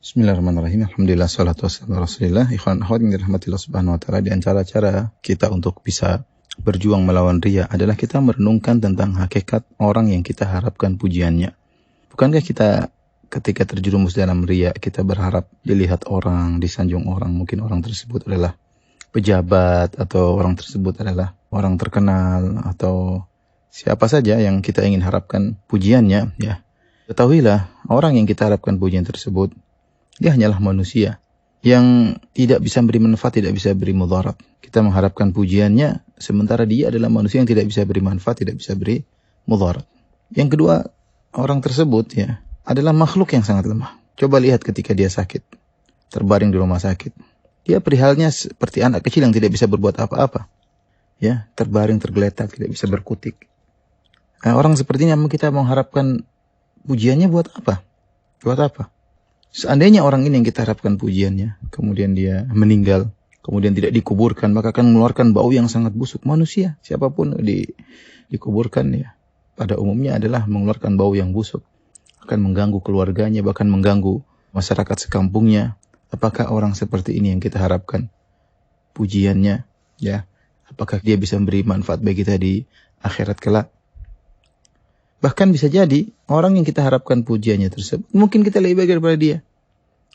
Bismillahirrahmanirrahim. Alhamdulillah, salatu wassalamu ala Rasulillah. Ikhwan akhwat yang dirahmati Allah Subhanahu wa taala, di antara cara kita untuk bisa berjuang melawan riya adalah kita merenungkan tentang hakikat orang yang kita harapkan pujiannya. Bukankah kita ketika terjerumus dalam riya, kita berharap dilihat orang, disanjung orang, mungkin orang tersebut adalah pejabat atau orang tersebut adalah orang terkenal atau siapa saja yang kita ingin harapkan pujiannya, ya. Ketahuilah, orang yang kita harapkan pujian tersebut, dia hanyalah manusia yang tidak bisa beri manfaat, tidak bisa beri mudarat. Kita mengharapkan pujiannya, sementara dia adalah manusia yang tidak bisa beri manfaat, tidak bisa beri mudarat. Yang kedua, orang tersebut ya adalah makhluk yang sangat lemah. Coba lihat ketika dia sakit, terbaring di rumah sakit. Dia perihalnya seperti anak kecil yang tidak bisa berbuat apa-apa. Ya, terbaring, tergeletak, tidak bisa berkutik. Nah, orang seperti ini kita mengharapkan pujiannya buat apa? Buat apa? Seandainya orang ini yang kita harapkan pujiannya, kemudian dia meninggal, kemudian tidak dikuburkan, maka akan mengeluarkan bau yang sangat busuk. Manusia, siapapun dikuburkan ya, pada umumnya adalah mengeluarkan bau yang busuk. Akan mengganggu keluarganya, bahkan mengganggu masyarakat sekampungnya. Apakah orang seperti ini yang kita harapkan pujiannya? Ya, apakah dia bisa memberi manfaat bagi kita di akhirat kelak? Bahkan bisa jadi orang yang kita harapkan pujiannya tersebut, mungkin kita lebih baik daripada dia.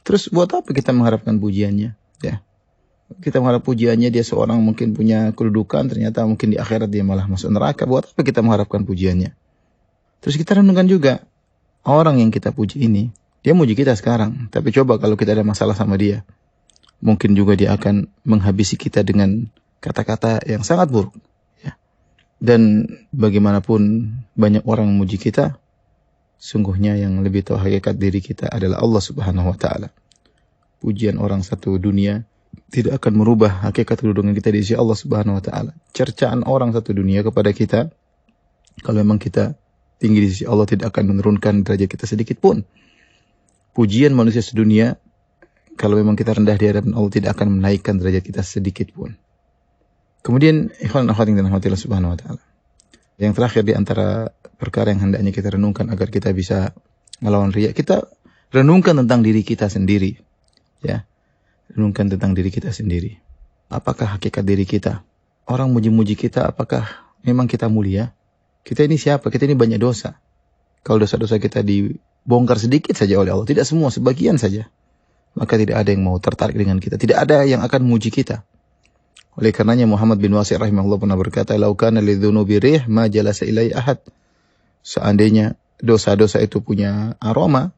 Terus buat apa kita mengharapkan pujiannya? Ya, kita mengharap pujiannya, dia seorang mungkin punya kedudukan, ternyata mungkin di akhirat dia malah masuk neraka. Buat apa kita mengharapkan pujiannya? Terus kita renungkan juga, orang yang kita puji ini, dia muji kita sekarang. Tapi coba kalau kita ada masalah sama dia, mungkin juga dia akan menghabisi kita dengan kata-kata yang sangat buruk. Dan bagaimanapun banyak orang memuji kita, sungguhnya yang lebih tahu hakikat diri kita adalah Allah Subhanahu wa taala. Pujian orang satu dunia tidak akan merubah hakikat kedudukan kita di sisi Allah Subhanahu wa taala. Cercaan orang satu dunia kepada kita, kalau memang kita tinggi di sisi Allah, tidak akan menurunkan derajat kita sedikit pun. Pujian manusia sedunia, kalau memang kita rendah di hadapan Allah, tidak akan menaikkan derajat kita sedikit pun. Kemudian ikhwan akhwat yang dirahmati Allah Subhanahu wa taala, yang terakhir di antara perkara yang hendaknya kita renungkan agar kita bisa melawan riya, kita renungkan tentang diri kita sendiri. Ya. Renungkan tentang diri kita sendiri. Apakah hakikat diri kita? Orang muji-muji kita, apakah memang kita mulia? Kita ini siapa? Kita ini banyak dosa. Kalau dosa-dosa kita dibongkar sedikit saja oleh Allah, tidak semua, sebagian saja, maka tidak ada yang mau tertarik dengan kita. Tidak ada yang akan muji kita. Oleh karenanya Muhammad bin Wasi' rahimahullah pernah berkata, "Lau kana lidzunubi rih ma jalasa ilai ahad." Seandainya dosa-dosa itu punya aroma,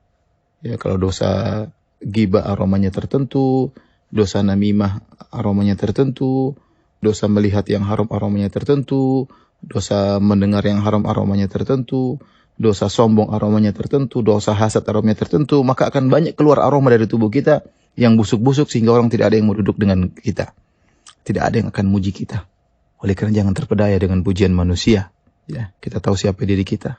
ya, kalau dosa ghibah aromanya tertentu, dosa namimah aromanya tertentu, dosa melihat yang haram aromanya tertentu, dosa mendengar yang haram aromanya tertentu, dosa sombong aromanya tertentu, dosa hasad aromanya tertentu, maka akan banyak keluar aroma dari tubuh kita yang busuk-busuk sehingga orang tidak ada yang mau duduk dengan kita. Tidak ada yang akan muji kita. Oleh karena jangan terpedaya dengan pujian manusia. Ya, kita tahu siapa diri kita,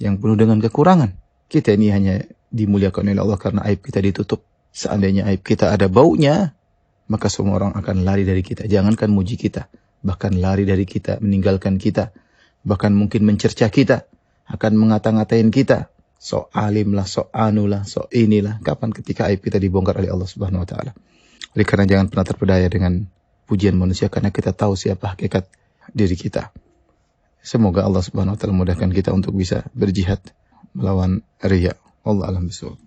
yang penuh dengan kekurangan. Kita ini hanya dimuliakan oleh Allah karena aib kita ditutup. Seandainya aib kita ada baunya, maka semua orang akan lari dari kita. Jangankan muji kita, bahkan lari dari kita, meninggalkan kita, bahkan mungkin mencerca kita, akan mengata-ngatain kita. So alim lah, so anu lah, so inilah. Kapan ketika aib kita dibongkar oleh Allah Subhanahu wa taala? Oleh karena jangan pernah terpedaya dengan pujian manusia, karena kita tahu siapa hakikat diri kita. Semoga Allah Subhanahu wa taala memudahkan kita untuk bisa berjihad melawan riya. Wallahu a'lam bishawab.